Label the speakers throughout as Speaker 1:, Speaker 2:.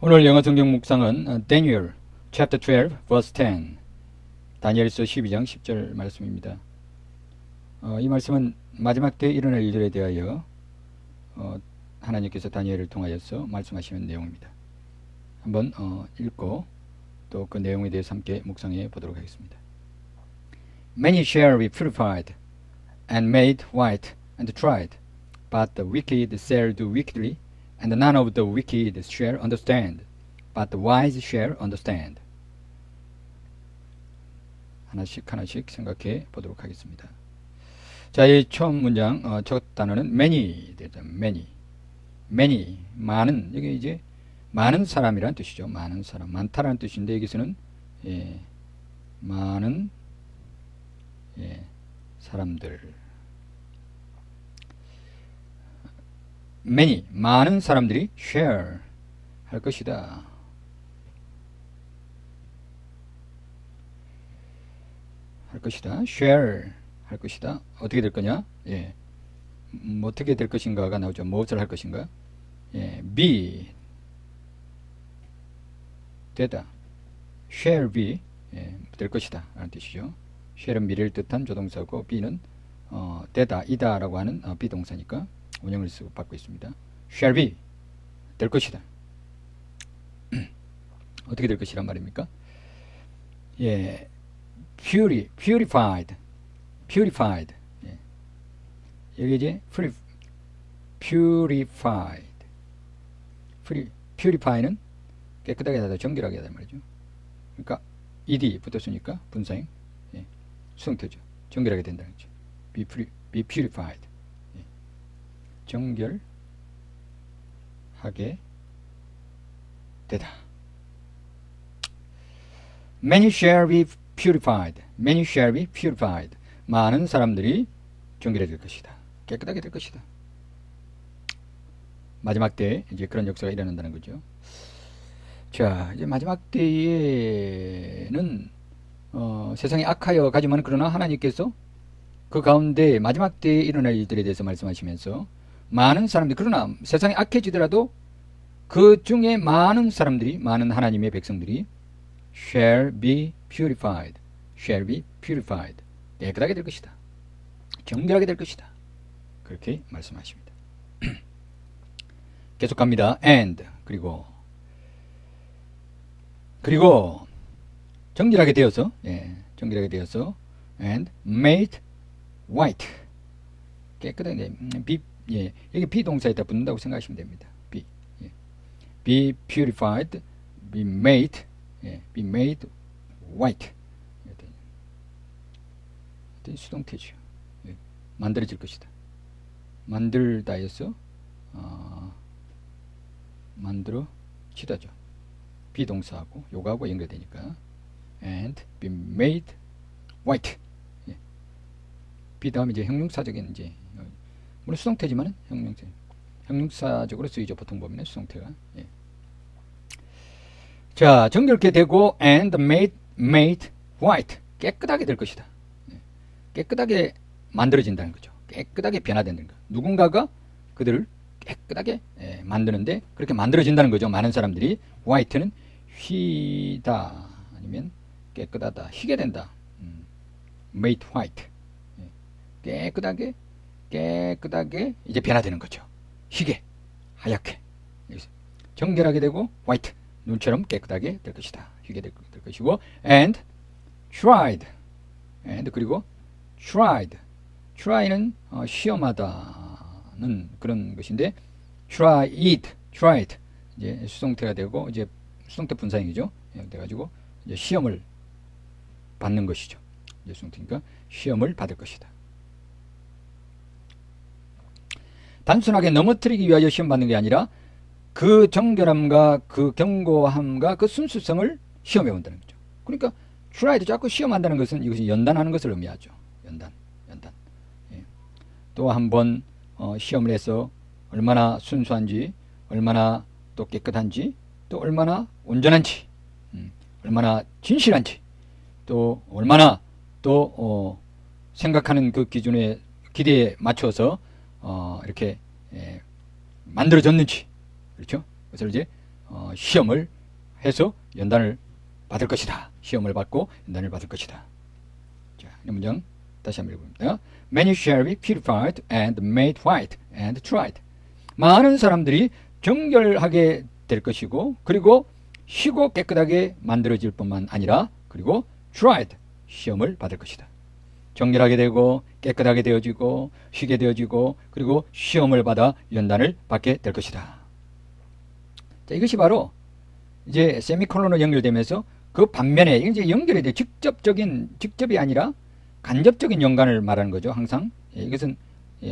Speaker 1: 오늘 영어 성경 묵상은 Daniel chapter 12 verse 10 다니엘서 12장 10절 말씀입니다. 이 말씀은 마지막 때에 일어날 일들에 대하여 하나님께서 다니엘을 통하여서 말씀하시는 내용입니다. 한번 읽고 또 그 내용에 대해서 함께 묵상해 보도록 하겠습니다. Many shall be purified and made white and tried, but the wicked shall do wickedly, and none of the wicked shall understand, but the wise shall understand. 하나씩 생각해 보도록 하겠습니다. 자, 이 처음 문장 첫 단어는 many 되죠. many 많은, 여기 이제 많은 사람이라는 뜻이죠. 많은 사람, 많다라는 뜻인데 여기서는 많은 사람들. many 많은 사람들이 share 할 것이다. share 할 것이다. 어떻게 될 거냐? 어떻게 될 것인가가 나오죠. 무엇을 할 것인가? be 되다. shall be 될 것이다 라는 뜻이죠. shall은 미래를 뜻한 조동사고 be는 되다, 이다 라고 하는 비동사니까 원형을 쓰고 받고 있습니다. shall be 될 것이다. 어떻게 될 것이란 말입니까? purified 여기 이제 purify는 깨끗하게 하다, 정결하게 하다 말이죠. 그러니까 ed 붙었으니까 분사형 수동태죠. 정결하게 된다는 거죠. be purified 정결하게 되다. Many shall be purified. 많은 사람들이 정결해질 것이다. 깨끗하게 될 것이다. 마지막 때에 이제 그런 역사가 일어난다는 거죠. 자, 이제 마지막 때에는 세상이 악하여 가지만 그러나 하나님께서 그 가운데 마지막 때에 일어날 일들에 대해서 말씀하시면서 많은 사람들이, 그러나 세상이 악해지더라도 그 중에 많은 사람들이, 많은 하나님의 백성들이 shall be purified 깨끗하게 될 것이다. 정결하게 될 것이다. 그렇게 말씀하십니다. 계속 갑니다. and 그리고 정결하게 되어서 and made white 깨끗하게 여기 비동사에다 붙는다고 생각하시면 됩니다. be purified, be made white 수동태죠. 만들어질 것이다. 만들다 해서 만들어지다죠. 비동사하고 요거하고 연결되니까 and be made white be 다음에 이제 형용사적인 이제 물론 수동태지만은 형용사적으로 쓰이죠. 보통 보면 수동태가. 자, 정결케 되고 and made white 깨끗하게 될 것이다. 깨끗하게 만들어진다는 거죠. 깨끗하게 변화된다는 거. 누군가가 그들을 깨끗하게 만드는데 그렇게 만들어진다는 거죠. 많은 사람들이. white는 휘다 아니면 깨끗하다, 희게 된다. made white 깨끗하게 이제 변화되는 거죠. 희게, 하얗게, 정결하게 되고 white 눈처럼 깨끗하게 될 것이다. 희게 될 것이고 and tried 그리고 try는 시험하다는 그런 것인데 tried 이제 수동태가 되고 이제 수동태 분사형이죠. 돼가지고 이제 시험을 받는 것이죠. 이제 수동태니까 시험을 받을 것이다. 단순하게 넘어뜨리기 위하여 시험 받는 게 아니라 그 정결함과 그 견고함과 그 순수성을 시험해 본다는 거죠. 그러니까 try도 자꾸 시험한다는 것은 이것이 연단하는 것을 의미하죠. 연단. 또 한번 시험을 해서 얼마나 순수한지, 얼마나 또 깨끗한지, 또 얼마나 온전한지, 얼마나 진실한지, 또 얼마나 또 생각하는 그 기준에 기대에 맞춰서 이렇게 만들어졌는지, 그렇죠? 그것을 이제 시험을 해서 연단을 받을 것이다. 시험을 받고 연단을 받을 것이다. 자, 이 문장 다시 한번 읽어봅니다. Many shall be purified and made white and tried. 많은 사람들이 정결하게 될 것이고 그리고 희고 깨끗하게 만들어질 뿐만 아니라 그리고 tried, 시험을 받을 것이다. 정결하게 되고 깨끗하게 되어지고 희게 되어지고 그리고 시험을 받아 연단을 받게 될 것이다. 자, 이것이 바로 이제 세미콜론으로 연결되면서 그 반면에 이제 연결이 돼 직접이 아니라 간접적인 연관을 말하는 거죠. 항상 이것은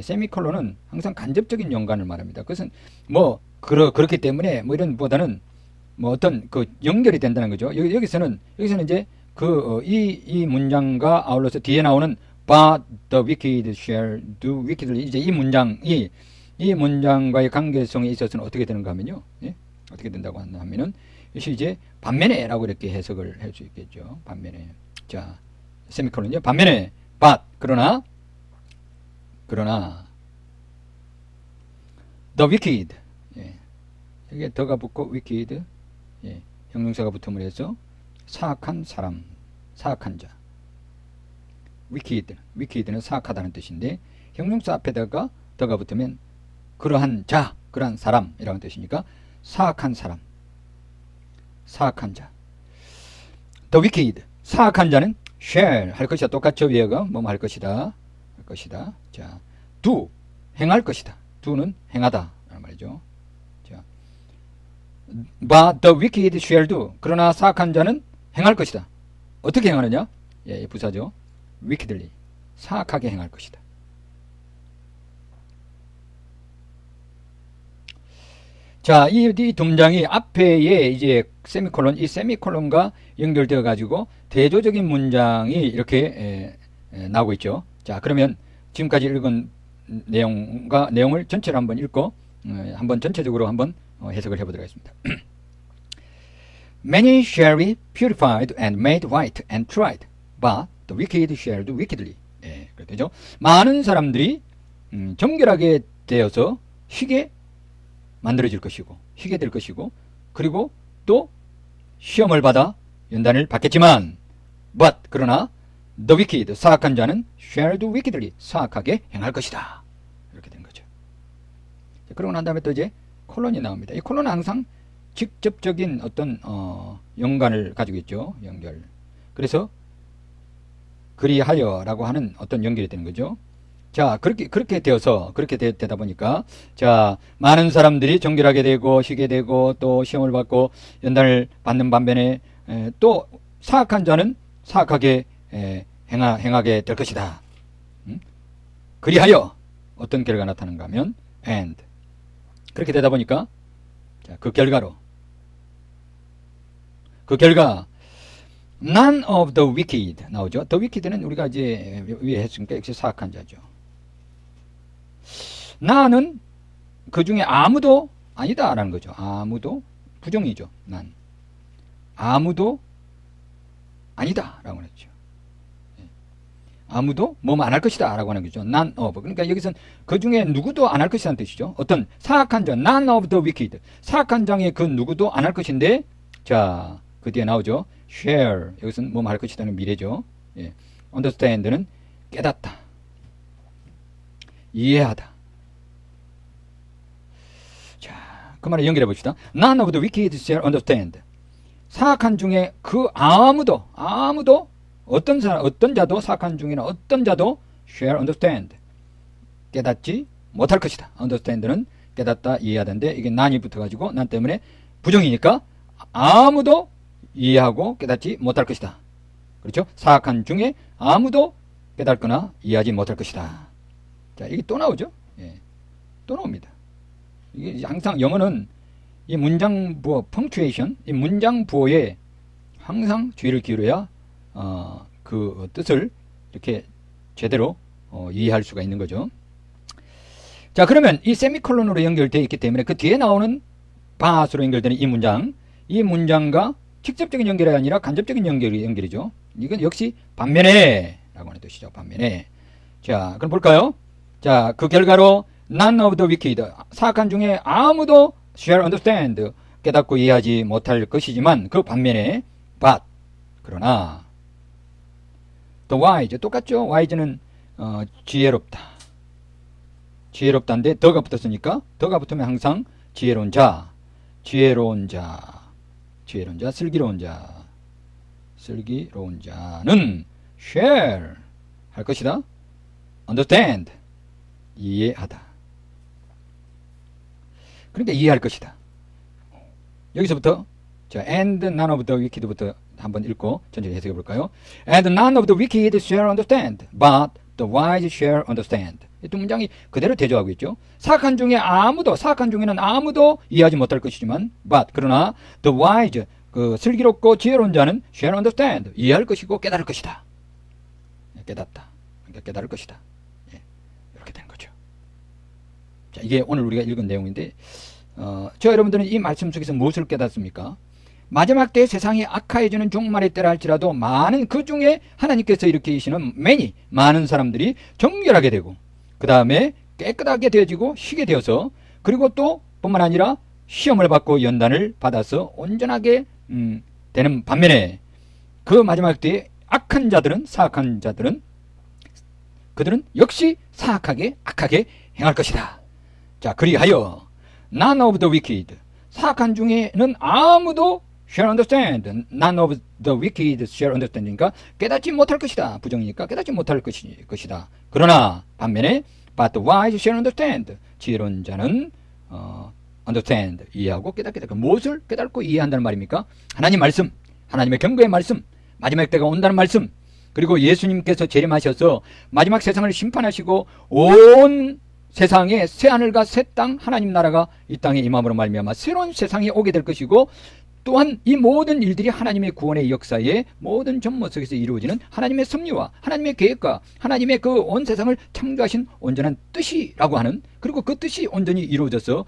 Speaker 1: 세미콜론은 항상 간접적인 연관을 말합니다. 그것은 뭐 그렇기 때문에 뭐 이런 보다는 뭐 어떤 그 연결이 된다는 거죠. 여기서는 이제 이 문장과 아울러서 뒤에 나오는 but the wicked shall do wickedly, 이제 이 문장과의 관계성에 있어서는 어떻게 되는가 하면요. 예? 어떻게 된다고 하면은 이것이 이제 반면에라고 이렇게 해석을 할 수 있겠죠. 반면에. 자, 세미콜론이요. 반면에 but 그러나 the wicked, 예. 여기에 더가 붙고 wicked, 예. 형용사가 붙음을 해서 사악한 사람, 사악한 자. wicked는 사악하다는 뜻인데 형용사 앞에다가 더가 붙으면 그러한 자, 그러한 사람이라는 뜻이니까 사악한 사람, 사악한 자. The wicked, 사악한 자는 shall, 할 것이다. 똑같죠. 위에가 뭐뭐 할 것이다. 자, do, 행할 것이다. do는 행하다 라는 말이죠. 자, but the wicked shall do, 그러나 사악한 자는 행할 것이다. 어떻게 행하느냐? 예, 부사죠. wickedly, 사악하게 행할 것이다. 자, 이 두 문장이 앞에의 이제 세미콜론, 이 세미콜론과 연결되어 가지고 대조적인 문장이 이렇게 나오고 있죠. 자, 그러면 지금까지 읽은 내용을 전체로 한번 읽고 한번 전체적으로 한번 해석을 해보도록 하겠습니다. Many shall be purified and made white and tried, but the wicked shall do wickedly. 예, 그렇죠. 많은 사람들이 정결하게 되어서 희게 만들어질 것이고 희게 될 것이고 그리고 또 시험을 받아 연단을 받겠지만 but 그러나 the wicked, 사악한 자는 shall do wickedly, 사악하게 행할 것이다. 이렇게 된 거죠. 그러고 난 다음에 또 이제 콜론이 나옵니다. 이 콜론은 항상 직접적인 어떤 연관을 가지고 있죠. 연결. 그래서 그리하여라고 하는 어떤 연결이 되는 거죠. 자, 그렇게 되다 보니까, 자, 많은 사람들이 정결하게 되고, 희게 되고, 또 시험을 받고, 연단을 받는 반면에, 또, 사악한 자는 사악하게, 행하게 될 것이다. 그리하여, 어떤 결과가 나타나는가 하면, and. 그렇게 되다 보니까, 자, 그 결과, none of the wicked 나오죠. the wicked는 우리가 이제 위에 했으니까 역시 사악한 자죠. 나는 그 중에 아무도 아니다 라는 거죠. 아무도 부정이죠. 난 아무도 아니다 라고 했죠. 아무도 뭐뭐 안 할 것이다 라고 하는 거죠. none of. 그러니까 여기서는 그 중에 누구도 안 할 것이라는 뜻이죠. 어떤 사악한 자, none of the wicked, 사악한 장의 그 누구도 안 할 것인데, 자, 그 뒤에 나오죠. share, 여기서는 뭐뭐 할 것이다는 미래죠. 예. understand는 깨닫다, 이해하다. 그 말을 연결해 봅시다. None of the wicked shall understand. 사악한 중에 그 아무도 어떤 자도 사악한 중에는 어떤 자도 shall understand. 깨닫지 못할 것이다. understand는 깨닫다, 이해하다인데 이게 none이 붙어가지고 난 때문에 부정이니까 아무도 이해하고 깨닫지 못할 것이다. 그렇죠? 사악한 중에 아무도 깨닫거나 이해하지 못할 것이다. 자, 이게 또 나오죠? 예, 또 나옵니다. 이게 항상 영어는 이 문장 부호, 펑츄에이션, 이 문장 부호에 항상 주의를 기울여야 그 뜻을 이렇게 제대로 이해할 수가 있는 거죠. 자, 그러면 이 세미콜론으로 연결되어 있기 때문에 그 뒤에 나오는 바스로 연결되는 이 문장과 직접적인 연결이 아니라 간접적인 연결이죠. 이건 역시 반면에 라고 하는 뜻이죠. 반면에. 자, 그럼 볼까요? 자, 그 결과로 none of the wicked, 사악한 중에 아무도 shall understand, 깨닫고 이해하지 못할 것이지만 그 반면에 but 그러나 the wise 똑같죠. wise는 지혜롭다. 지혜롭다인데 더가 붙었으니까 더가 붙으면 항상 지혜로운 자, 지혜로운 자, 지혜로운 자, 슬기로운 자, 슬기로운 자는 share 할 것이다. understand 이해하다. 그러니까 이해할 것이다. 여기서부터 자, and none of the wicked부터 한번 읽고 천천히 해석해 볼까요? And none of the wicked shall understand, but the wise shall understand. 이 두 문장이 그대로 대조하고 있죠. 사악한 중에는 아무도 이해하지 못할 것이지만, but 그러나 the wise 그 슬기롭고 지혜로운 자는 shall understand 이해할 것이고 깨달을 것이다. 깨닫다. 그러니까 깨달을 것이다. 예, 이렇게 되는 거죠. 자, 이게 오늘 우리가 읽은 내용인데, 저 여러분들은 이 말씀 속에서 무엇을 깨닫습니까? 마지막 때 세상이 악화해지는 종말의 때라 할지라도 많은 그 중에 하나님께서 일으키시는 많은 사람들이 정결하게 되고 그 다음에 깨끗하게 되어지고 쉬게 되어서 그리고 또 뿐만 아니라 시험을 받고 연단을 받아서 온전하게 되는 반면에 그 마지막 때에 악한 자들은 사악한 자들은 그들은 역시 사악하게 악하게 행할 것이다. 자, 그리하여 none of the wicked 사악한 중에는 아무도 shall understand none of the wicked shall understand 그러니까 깨닫지 못할 것이다. 부정이니까 깨닫지 못할 것이다. 그러나 반면에 but the wise shall understand 지혜로운 자는 understand 이해하고 깨닫게 될까. 무엇을 깨닫고 이해한다는 말입니까? 하나님 말씀, 하나님의 경고의 말씀, 마지막 때가 온다는 말씀, 그리고 예수님께서 재림하셔서 마지막 세상을 심판하시고 온 세상에 새 하늘과 새 땅 하나님 나라가 이 땅에 임함으로 말미암아 새로운 세상이 오게 될 것이고 또한 이 모든 일들이 하나님의 구원의 역사의 모든 전모 속에서 이루어지는 하나님의 섭리와 하나님의 계획과 하나님의 그 온 세상을 창조하신 온전한 뜻이라고 하는 그리고 그 뜻이 온전히 이루어져서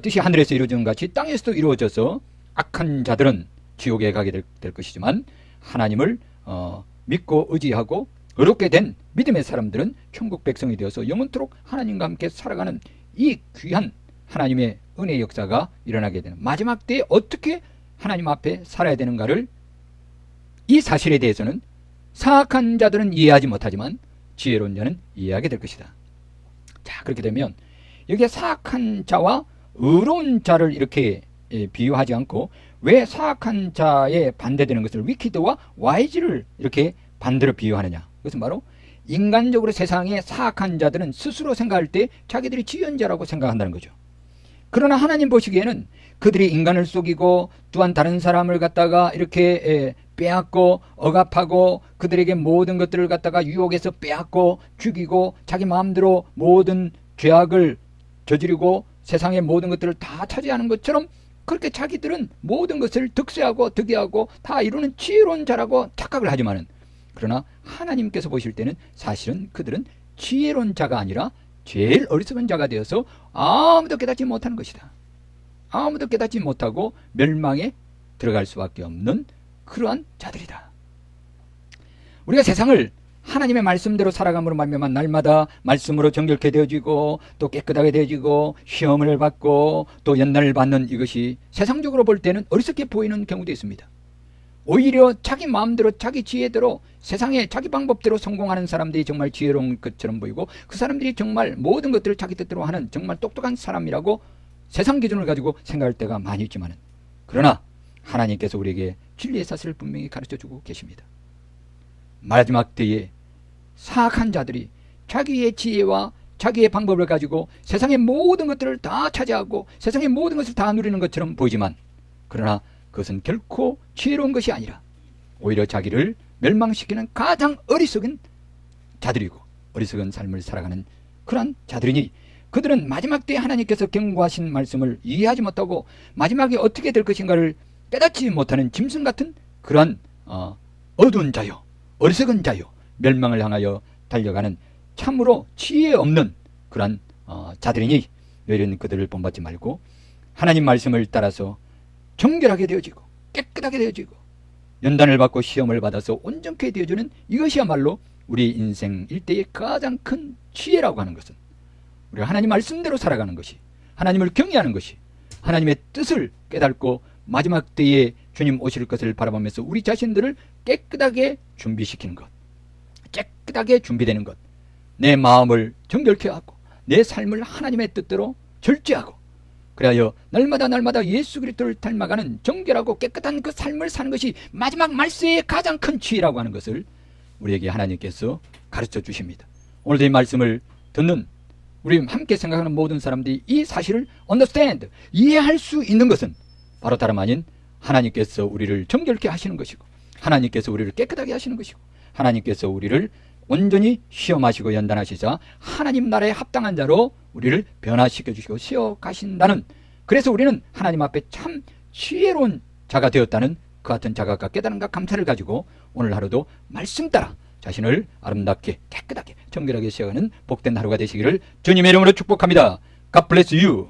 Speaker 1: 뜻이 하늘에서 이루어지는 같이 땅에서도 이루어져서 악한 자들은 지옥에 가게 될 것이지만 하나님을 믿고 의지하고 의롭게 된 믿음의 사람들은 천국 백성이 되어서 영원토록 하나님과 함께 살아가는 이 귀한 하나님의 은혜의 역사가 일어나게 되는 마지막 때에 어떻게 하나님 앞에 살아야 되는가를 이 사실에 대해서는 사악한 자들은 이해하지 못하지만 지혜로운 자는 이해하게 될 것이다. 자, 그렇게 되면 여기에 사악한 자와 의로운 자를 이렇게 비유하지 않고 왜 사악한 자에 반대되는 것을 위키드와 와이즈를 이렇게 반대로 비유하느냐. 그것은 바로 인간적으로 세상에 사악한 자들은 스스로 생각할 때 자기들이 지연자라고 생각한다는 거죠. 그러나 하나님 보시기에는 그들이 인간을 속이고 또한 다른 사람을 갖다가 이렇게 빼앗고 억압하고 그들에게 모든 것들을 갖다가 유혹해서 빼앗고 죽이고 자기 마음대로 모든 죄악을 저지르고 세상의 모든 것들을 다 차지하는 것처럼 그렇게 자기들은 모든 것을 득세하고 득이하고 다 이루는 지혜로운 자라고 착각을 하지만은 그러나 하나님께서 보실 때는 사실은 그들은 지혜로운 자가 아니라 제일 어리석은 자가 되어서 아무도 깨닫지 못하는 것이다. 아무도 깨닫지 못하고 멸망에 들어갈 수밖에 없는 그러한 자들이다. 우리가 세상을 하나님의 말씀대로 살아감으로 말미암아 날마다 말씀으로 정결케 되어지고 또 깨끗하게 되어지고 시험을 받고 또 연단을 받는 이것이 세상적으로 볼 때는 어리석게 보이는 경우도 있습니다. 오히려 자기 마음대로 자기 지혜대로 세상에 자기 방법대로 성공하는 사람들이 정말 지혜로운 것처럼 보이고 그 사람들이 정말 모든 것들을 자기 뜻대로 하는 정말 똑똑한 사람이라고 세상 기준을 가지고 생각할 때가 많이 있지만 그러나 하나님께서 우리에게 진리의 사실을 분명히 가르쳐주고 계십니다. 마지막 때에 사악한 자들이 자기의 지혜와 자기의 방법을 가지고 세상의 모든 것들을 다 차지하고 세상의 모든 것을 다 누리는 것처럼 보이지만 그러나 그것은 결코 지혜로운 것이 아니라 오히려 자기를 멸망시키는 가장 어리석은 자들이고 어리석은 삶을 살아가는 그러한 자들이니 그들은 마지막 때에 하나님께서 경고하신 말씀을 이해하지 못하고 마지막에 어떻게 될 것인가를 깨닫지 못하는 짐승 같은 그러한 어두운 자요 어리석은 자요 멸망을 향하여 달려가는 참으로 지혜 없는 그러한 자들이니 너희는 그들을 본받지 말고 하나님 말씀을 따라서 정결하게 되어지고 깨끗하게 되어지고 연단을 받고 시험을 받아서 온전케 되어지는 이것이야말로 우리 인생 일대의 가장 큰 지혜라고 하는 것은 우리가 하나님 말씀대로 살아가는 것이 하나님을 경외하는 것이 하나님의 뜻을 깨닫고 마지막 때에 주님 오실 것을 바라보면서 우리 자신들을 깨끗하게 준비시키는 것, 깨끗하게 준비되는 것, 내 마음을 정결케 하고 내 삶을 하나님의 뜻대로 절제하고, 그래야 날마다 예수 그리스도를 닮아가는 정결하고 깨끗한 그 삶을 사는 것이 마지막 말세의 가장 큰 지혜라고 하는 것을 우리에게 하나님께서 가르쳐 주십니다. 오늘도 이 말씀을 듣는 우리 함께 생각하는 모든 사람들이 이 사실을 understand, 이해할 수 있는 것은 바로 다름 아닌 하나님께서 우리를 정결케 하시는 것이고, 하나님께서 우리를 깨끗하게 하시는 것이고, 하나님께서 우리를 온전히 시험하시고 연단하시자 하나님 나라에 합당한 자로 우리를 변화시켜 주시고 세워 가신다는, 그래서 우리는 하나님 앞에 참 지혜로운 자가 되었다는 그 같은 자각과 깨달음과 감사를 가지고 오늘 하루도 말씀 따라 자신을 아름답게 깨끗하게 정결하게 세워가는 복된 하루가 되시기를 주님의 이름으로 축복합니다. God bless you.